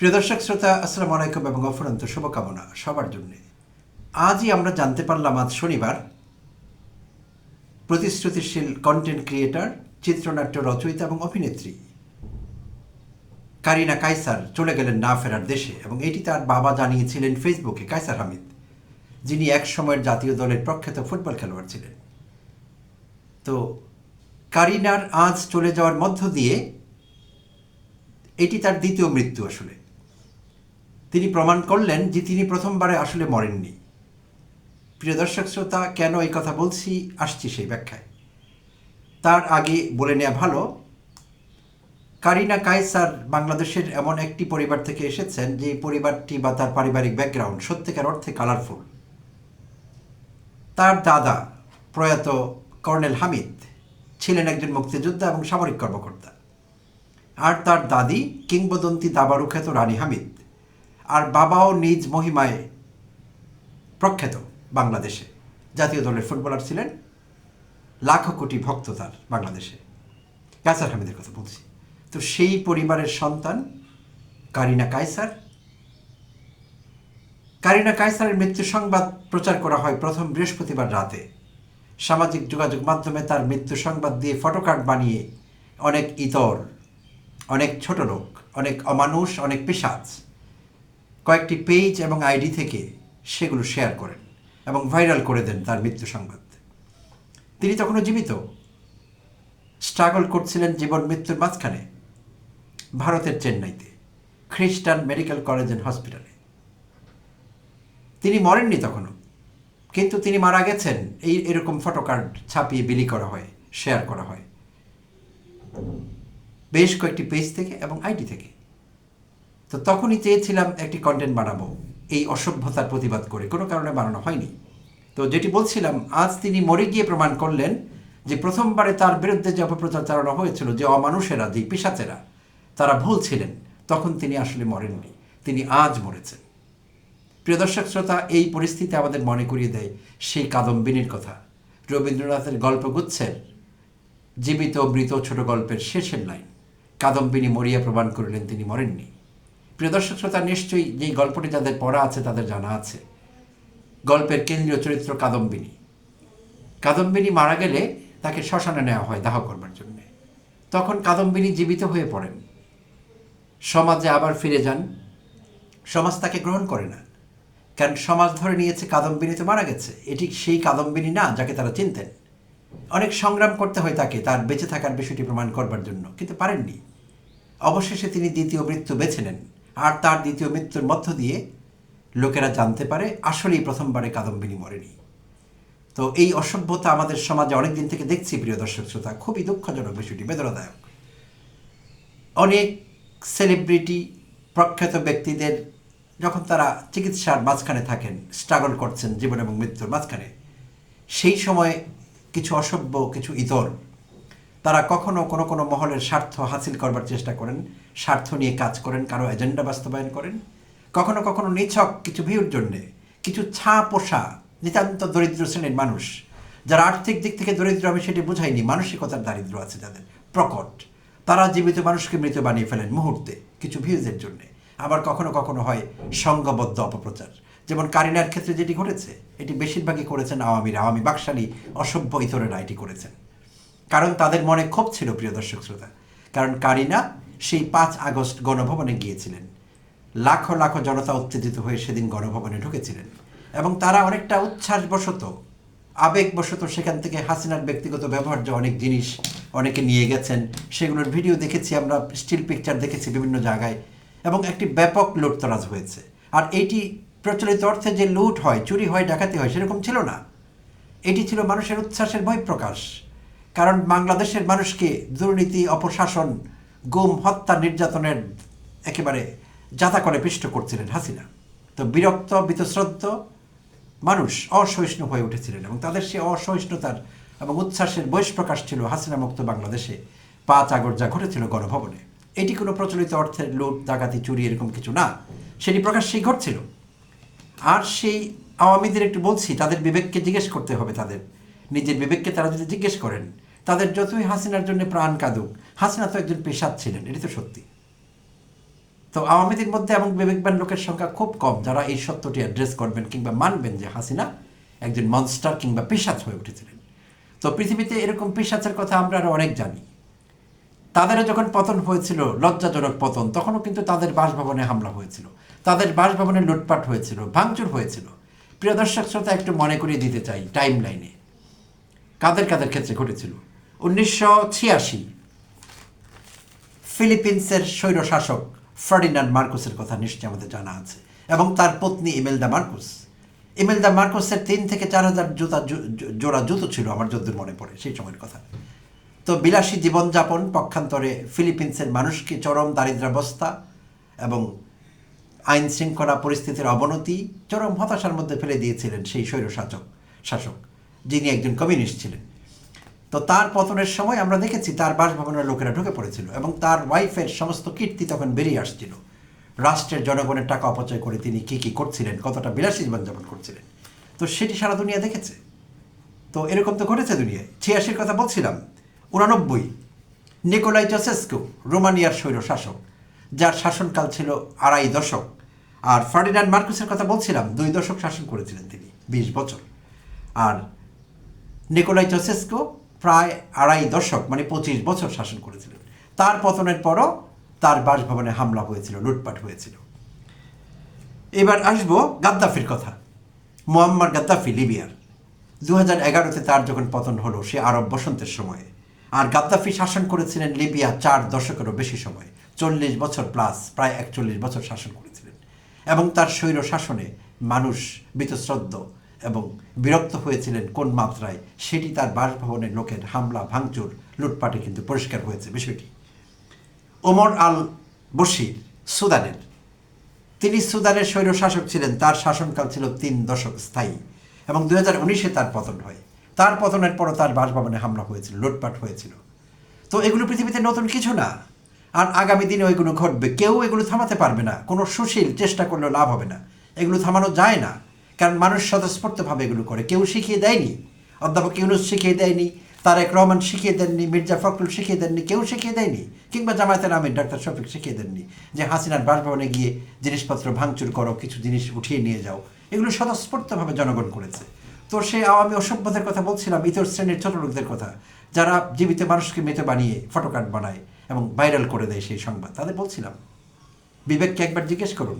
প্রিয় দর্শক শ্রোতা, আসসালামু আলাইকুম এবং অফুরন্ত শুভকামনা সবার জন্য। আজই আমরা জানতে পারলাম, আজ শনিবার, প্রতিশ্রুতিশীল কন্টেন্ট ক্রিয়েটর, চিত্রনাট্য রচয়িতা এবং অভিনেত্রী কারিনা কায়সার চলে গেলেন না ফেরার দেশে। এবং এটি তার বাবা জানিয়েছিলেন ফেসবুকে, কায়সার হামিদ, যিনি এক সময়ের জাতীয় দলের প্রখ্যাত ফুটবল খেলোয়াড় ছিলেন। তো কারিনার আজ চলে যাওয়ার মধ্য দিয়ে এটি তার দ্বিতীয় মৃত্যু। আসলে তিনি প্রমাণ করলেন যে তিনি প্রথমবারে আসলে মরেননি। প্রিয় দর্শক শ্রোতা, কেন এই কথা বলছি, আসছি সেই ব্যাখ্যায়। তার আগে বলে নেওয়া ভালো, কারিনা কায়সার বাংলাদেশের এমন একটি পরিবার থেকে এসেছেন যে পরিবারটি বা তার পারিবারিক ব্যাকগ্রাউন্ড সত্যিকার অর্থে কালারফুল। তার দাদা প্রয়াত কর্নেল হামিদ ছিলেন একজন মুক্তিযোদ্ধা এবং সামরিক কর্মকর্তা, আর তার দাদি কিংবদন্তি দাবাড়ু খ্যাত রানী হামিদ, আর বাবাও নিজ মহিমায় প্রখ্যাত বাংলাদেশে জাতীয় দলের ফুটবলার ছিলেন। লাখো কোটি ভক্ত তার বাংলাদেশে। কায়সার হামিদের কথা বলছি। তো সেই পরিবারের সন্তান কারিনা কায়সার। কারিনা কায়সারের মৃত্যু সংবাদ প্রচার করা হয় প্রথম বৃহস্পতিবার রাতে। সামাজিক যোগাযোগ মাধ্যমে তার মৃত্যু সংবাদ দিয়ে ফটোকার্ড বানিয়ে অনেক ইতর, অনেক ছোট লোক, অনেক অমানুষ, অনেক পিশাচ কয়েকটি পেজ এবং আইডি থেকে সেগুলো শেয়ার করেন এবং ভাইরাল করে দেন তার মৃত্যু সংবাদ। তিনি তখনও জীবিত, স্ট্রাগল করছিলেন জীবন মৃত্যুর মাঝখানে ভারতের চেন্নাইতে খ্রিস্টান মেডিকেল কলেজ অ্যান্ড হসপিটালে। তিনি মরেননি তখনও, কিন্তু তিনি মারা গেছেন এরকম ফটোকার্ড ছাপিয়ে বিলি করা হয়, শেয়ার করা হয় বেশ কয়েকটি পেজ থেকে এবং আইডি থেকে। তো তখনই চেয়েছিলাম একটি কন্টেন্ট বানাবো এই অসভ্যতার প্রতিবাদ করে, কোনো কারণে বানানো হয়নি। তো যেটি বলছিলাম, আজ তিনি মরে গিয়ে প্রমাণ করলেন যে প্রথমবারে তার বিরুদ্ধে যে অপপ্রচার চালানো হয়েছিল, যে অমানুষেরা, যে পিশাচেরা, তারা ভুল ছিলেন, তখন তিনি আসলে মরেননি, তিনি আজ মরেছেন। প্রিয় দর্শক শ্রোতা, এই পরিস্থিতি আমাদের মনে করিয়ে দেয় সেই কাদম্বিনীর কথা, রবীন্দ্রনাথের গল্পগুচ্ছের জীবিত মৃত ছোট গল্পের শেষের লাইন, কাদম্বিনী মরিয়া প্রমাণ করলেন তিনি মরেননি। প্রিয় দর্শক শ্রোতা, নিশ্চয়ই যেই গল্পটি যাদের পড়া আছে তাদের জানা আছে, গল্পের কেন্দ্রীয় চরিত্র কাদম্বিনী। কাদম্বিনী মারা গেলে তাকে শ্মশানে নেওয়া হয় দাহ করবার জন্যে। তখন কাদম্বিনী জীবিত হয়ে পড়েন, সমাজে আবার ফিরে যান। সমাজ তাকে গ্রহণ করে না, কারণ সমাজ ধরে নিয়েছে কাদম্বিনী তো মারা গেছে, এটি সেই কাদম্বিনী না যাকে তারা চিনতেন। অনেক সংগ্রাম করতে হয় তাকে তার বেঁচে থাকার বিষয়টি প্রমাণ করবার জন্য, কিন্তু পারেননি। অবশেষে তিনি দ্বিতীয় মৃত্যু বেছে নেন, আর তার দ্বিতীয় মৃত্যুর মধ্য দিয়ে লোকেরা জানতে পারে আসলেই প্রথমবারে কাদম্বিনী মরেনি। তো এই অসভ্যতা আমাদের সমাজে অনেক দিন থেকে দেখছি প্রিয় দর্শক শ্রোতা, খুবই দুঃখজনক বিষয়টি, বেদনাদায়ক। অনেক সেলিব্রিটি, প্রখ্যাত ব্যক্তিদের যখন তারা চিকিৎসার মাঝখানে থাকেন, স্ট্রাগল করছেন জীবন এবং মৃত্যুর মাঝখানে, সেই সময় কিছু অসভ্য, কিছু ইতর, তারা কখনো কোনো কোনো মহলের স্বার্থ হাসিল করবার চেষ্টা করেন, স্বার্থ নিয়ে কাজ করেন, কারো এজেন্ডা বাস্তবায়ন করেন। কখনো কখনো নিছক কিছু ভিউর জন্যে, কিছু ছা পোষা নিতান্ত দরিদ্র শ্রেণীর মানুষ, যারা আর্থিক দিক থেকে দরিদ্র, আমি সেটি বুঝাইনি, মানসিকতার দারিদ্র আছে যাদের প্রকট, তারা জীবিত মানুষকে মৃত বানিয়ে ফেলেন মুহূর্তে কিছু ভিউজের জন্যে। আবার কখনো কখনো হয় সংঘবদ্ধ অপপ্রচার, যেমন কারিনার ক্ষেত্রে যেটি ঘটেছে, এটি বেশিরভাগই করেছেন আওয়ামী বাকশালী অসভ্য ইতরেরা এটি করেছেন। কারণ তাদের মনে ক্ষোভ ছিল প্রিয় দর্শক শ্রোতা, কারণ কারিনা সেই 5 আগস্ট গণভবনে গিয়েছিলেন, লাখো লাখো জনতা উত্তেজিত হয়ে সেদিন গণভবনে ঢুকেছিলেন, এবং তারা অনেকটা উচ্ছ্বাসবশত, আবেগবশত সেখান থেকে হাসিনার ব্যক্তিগত ব্যবহার্য অনেক জিনিস অনেকে নিয়ে গেছেন। সেগুলোর ভিডিও দেখেছি আমরা, স্টিল পিকচার দেখেছি বিভিন্ন জায়গায়, এবং একটি ব্যাপক লুটতরাজ হয়েছে। আর এইটি প্রচলিত অর্থে যে লুট হয়, চুরি হয়, ডাকাতি হয়, সেরকম ছিল না। এটি ছিল মানুষের উচ্ছ্বাসের বহিঃপ্রকাশ। কারণ বাংলাদেশের মানুষকে দুর্নীতি, অপশাসন, গুম, হত্যা, নির্যাতনের একেবারে যাতা করে পিষ্ট করছিলেন হাসিনা। তো বিরক্ত, বীতশ্রদ্ধ মানুষ অসহিষ্ণু হয়ে উঠেছিলেন, এবং তাদের সে অসহিষ্ণুতার এবং উচ্ছ্বাসের বহিঃপ্রকাশ ছিল হাসিনা মুক্ত বাংলাদেশে 5 আগস্ট যা ঘটেছিল গণভবনে। এটি কোনো প্রচলিত অর্থের লুট, ডাকাতি, চুরি এরকম কিছু না, সেটি প্রকাশ্যেই ঘটছিল। আর সেই আওয়ামীদের একটু বলছি, তাদের বিবেককে জিজ্ঞেস করতে হবে, তাদের নিজের বিবেককে তারা যদি জিজ্ঞেস করেন, তাদের যতই হাসিনার জন্য প্রাণ কাঁদুক, হাসিনা তো একজন পেশাদ ছিলেন, এটি তো সত্যি। তো আওয়ামীদের মধ্যে এমন বিবেকবান লোকের সংখ্যা খুব কম যারা এই সত্যটি অ্যাড্রেস করবেন কিংবা মানবেন যে হাসিনা একজন মনস্টার কিংবা পিশাচ হয়ে উঠেছিলেন। তো পৃথিবীতে এরকম পিশাচের কথা আমরা আরও অনেক জানি। তাদেরও যখন পতন হয়েছিল, লজ্জাজনক পতন, তখনও কিন্তু তাদের বাসভবনে হামলা হয়েছিল, তাদের বাসভবনে লুটপাট হয়েছিল, ভাঙচুর হয়েছিল। প্রিয় দর্শক শ্রোতা, একটু মনে করিয়ে দিতে চাই টাইম লাইনে কাদের কাদের ক্ষেত্রে ঘটেছিল। 1986 ফিলিপিন্সের স্বৈরশাসক ফার্ডিনান্ড মার্কোসের কথা নিশ্চয়ই আমাদের জানা আছে, এবং তার পত্নী ইমেলদা মার্কোস। ইমেলদা মার্কোসের 3 থেকে 4,000 জোড়া জুতো ছিল আমার যদ্দূর মনে পড়ে সেই সময়ের কথা। তো বিলাসী জীবনযাপন পক্ষান্তরে ফিলিপিন্সের মানুষকে চরম দারিদ্রাবস্থা এবং আইন শৃঙ্খলা পরিস্থিতির অবনতি, চরম হতাশার মধ্যে ফেলে দিয়েছিলেন সেই শাসক যিনি একজন কমিউনিস্ট ছিলেন। তো তার পতনের সময় আমরা দেখেছি তার বাসভবনের লোকেরা ঢুকে পড়েছিল এবং তার ওয়াইফের সমস্ত কীর্তি তখন বেরিয়ে আসছিল। রাষ্ট্রের জনগণের টাকা অপচয় করে তিনি কী কী করছিলেন, কতটা বিলাসী জীবনযাপন করছিলেন, তো সেটি সারা দুনিয়া দেখেছে। তো এরকম তো ঘটেছে দুনিয়ায়। 86 কথা বলছিলাম। 89 নিকোলাই চাউসেস্কু, রোমানিয়ার স্বৈরশাসক, যার শাসনকাল ছিল 2.5 দশক। আর ফার্ডিনান্ড মার্কোসের কথা বলছিলাম, 2 দশক শাসন করেছিলেন তিনি, 20 বছর। আর নিকোলাই চাউসেস্কু প্রায় 2.5 দশক মানে 25 বছর শাসন করেছিলেন। তার পতনের পরও তার বাসভবনে হামলা হয়েছিল, লুটপাট হয়েছিল। এবার আসবো গাদ্দাফির কথা। মুয়াম্মার গাদ্দাফি, লিবিয়ার। 2011-তে তার যখন পতন হলো, সে আরব বসন্তের সময়ে। আর গাদ্দাফি শাসন করেছিলেন লিবিয়া 4 দশকেরও বেশি সময়, 40 বছর প্লাস, প্রায় 41 বছর শাসন করেছিলেন। এবং তার স্বৈর শাসনে মানুষ বীতশ্রদ্ধ এবং বিরক্ত হয়েছিলেন কোন মাত্রায়, সেটি তার বাসভবনের লোকের হামলা, ভাঙচুর, লুটপাটে কিন্তু পরিষ্কার হয়েছে বিষয়টি। ওমর আল বশির, সুদানের, তিনি সুদানের স্বৈরশাসক ছিলেন। তার শাসনকাল ছিল 3 দশক স্থায়ী, এবং 2019-এ তার পতন হয়। তার পতনের পরও তার বাসভবনে হামলা হয়েছিল, লুটপাট হয়েছিল। তো এগুলো পৃথিবীতে নতুন কিছু না, আর আগামী দিনে এগুলো ঘটবে। কেউ এগুলো থামাতে পারবে না, কোনো সুশীল চেষ্টা করলেও লাভ হবে না। এগুলো থামানো যায় না, কারণ মানুষ স্বতঃস্ফূর্তভাবে এগুলো করে। কেউ শিখিয়ে দেয়নি, অধ্যাপক ইউনূস শিখিয়ে দেয়নি, তারেক রহমান শিখিয়ে দেননি, মির্জা ফখরুল শিখিয়ে দেননি, কেউ শিখিয়ে দেয়নি, কিংবা জামায়াতের আমির ডাক্তার শফিক শিখিয়ে দেননি যে হাসিনার বাসভবনে গিয়ে জিনিসপত্র ভাঙচুর করো, কিছু জিনিস উঠিয়ে নিয়ে যাও। এগুলো স্বতঃস্ফূর্তভাবে জনগণ করেছে। তো সেই আওয়ামী অসভ্যদের কথা বলছিলাম, ইতর শ্রেণীর ছোট লোকদের কথা, যারা জীবিত মানুষকে মৃত বানিয়ে ফটোকার্ড বানায় এবং ভাইরাল করে দেয় সেই সংবাদ, তাদের বলছিলাম বিবেককে একবার জিজ্ঞেস করুন।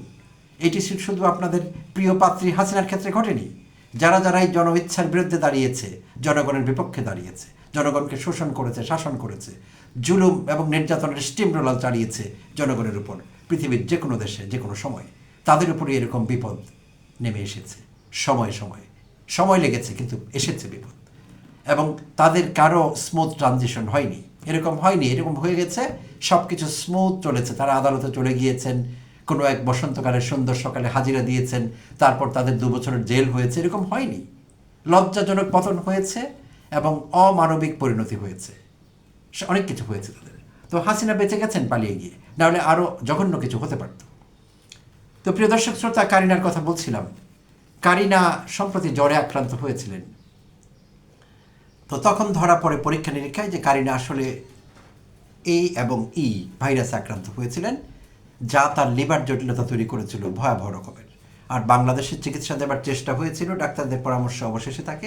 এটি শুধু আপনাদের প্রিয় পাত্রী হাসিনার ক্ষেত্রে ঘটেনি। যারা যারা এই জনইচ্ছার বিরুদ্ধে দাঁড়িয়েছে, জনগণের বিপক্ষে দাঁড়িয়েছে, জনগণকে শোষণ করেছে, শাসন করেছে, জুলুম এবং নির্যাতনের স্টিম রোলার চালিয়েছে জনগণের উপর, পৃথিবীর যে কোনো দেশে যে কোনো সময়, তাদের উপরই এরকম বিপদ নেমে এসেছে। সময় লেগেছে, কিন্তু এসেছে বিপদ। এবং তাদের কারো স্মুথ ট্রানজিশন হয়নি, এরকম হয়ে গেছে, সব কিছু স্মুথ চলেছে। তারা আদালতে চলে গিয়েছেন, কোনো এক বসন্তকালের সুন্দর সকালে হাজিরা দিয়েছেন, তারপর তাদের 2 বছরের জেল হয়েছে, এরকম হয়নি। লজ্জাজনক পতন হয়েছে এবং অমানবিক পরিণতি হয়েছে, অনেক কিছু হয়েছে তাদের। তো হাসিনা বেঁচে গেছেন পালিয়ে গিয়ে, নাহলে আরও জঘন্য কিছু হতে পারত। তো প্রিয় দর্শক শ্রোতা, কারিনার কথা বলছিলাম। কারিনা সম্প্রতি জ্বরে আক্রান্ত হয়েছিলেন। তো তখন ধরা পড়ে পরীক্ষা নিরীক্ষায় যে কারিনা আসলে এ এবং ই ভাইরাসে আক্রান্ত হয়েছিলেন, যা তার লিভার জটিলতা তৈরি করেছিল ভয়াবহ রকমের। আর বাংলাদেশে চিকিৎসা দেওয়ার চেষ্টা হয়েছিল, ডাক্তারদের পরামর্শ অবশেষে তাকে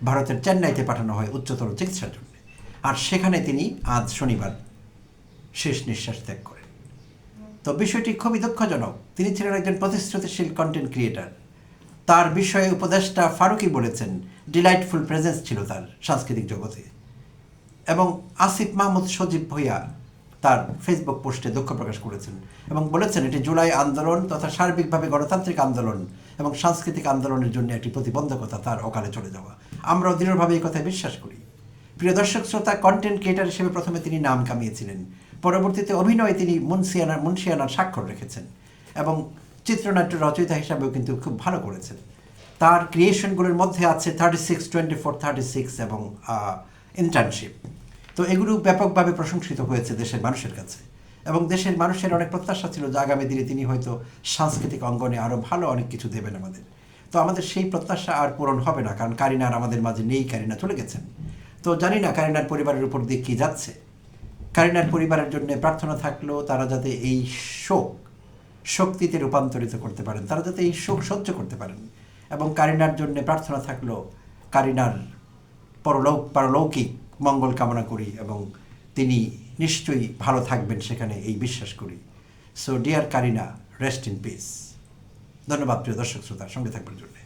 ভারতের চেন্নাইতে পাঠানো হয় উচ্চতর চিকিৎসার জন্য। আর সেখানে তিনি আজ শনিবার শেষ নিঃশ্বাস ত্যাগ করেন। তো বিষয়টি খুবই দুঃখজনক। তিনি ছিলেন একজন প্রতিশ্রুতিশীল কন্টেন্ট ক্রিয়েটার। তার বিষয়ে উপদেষ্টা ফারুকী বলেছেন, ডিলাইটফুল প্রেজেন্স ছিল তার সাংস্কৃতিক জগতে। এবং আসিফ মাহমুদ সজীব ভূঁইয়া তার ফেসবুক পোস্টে দুঃখ প্রকাশ করেছেন এবং বলেছেন এটি জুলাই আন্দোলন তথা সার্বিকভাবে গণতান্ত্রিক আন্দোলন এবং সাংস্কৃতিক আন্দোলনের জন্য একটি প্রতিবন্ধকতা তার অকালে চলে যাওয়া। আমরাও দৃঢ়ভাবে এই কথায় বিশ্বাস করি। প্রিয় দর্শক শ্রোতা, কন্টেন্ট ক্রিয়েটার হিসেবে প্রথমে তিনি নাম কামিয়েছিলেন, পরবর্তীতে অভিনয়ে তিনি মুন্সিয়ানার স্বাক্ষর রেখেছেন এবং চিত্রনাট্য রচয়িতা হিসাবেও কিন্তু খুব ভালো করেছেন। তার ক্রিয়েশনগুলোর মধ্যে আছে 36, 24, 36 এবং ইন্টার্নশিপ। তো এগুলো ব্যাপকভাবে প্রশংসিত হয়েছে দেশের মানুষের কাছে, এবং দেশের মানুষের অনেক প্রত্যাশা ছিল যে আগামী দিনে তিনি হয়তো সাংস্কৃতিক অঙ্গনে আরও ভালো অনেক কিছু দেবেন আমাদের। তো আমাদের সেই প্রত্যাশা আর পূরণ হবে না, কারণ কারিনা আর আমাদের মাঝে নেই, কারিনা চলে গেছেন। তো জানি না কারিনার পরিবারের উপর দিয়ে কী যাচ্ছে। কারিনার পরিবারের জন্য প্রার্থনা থাকলেও তারা যাতে এই শোক শক্তিতে রূপান্তরিত করতে পারেন, তারা যাতে এই শোক সহ্য করতে পারেন। এবং কারিনার জন্য প্রার্থনা থাকলো, কারিনার পারলৌকিক মঙ্গল কামনা করি, এবং তিনি নিশ্চয়ই ভালো থাকবেন সেখানে, এই বিশ্বাস করি। So dear Kareena, rest in peace. ধন্যবাদ প্রিয় দর্শক শ্রোতা, সঙ্গে থাকবার জন্য।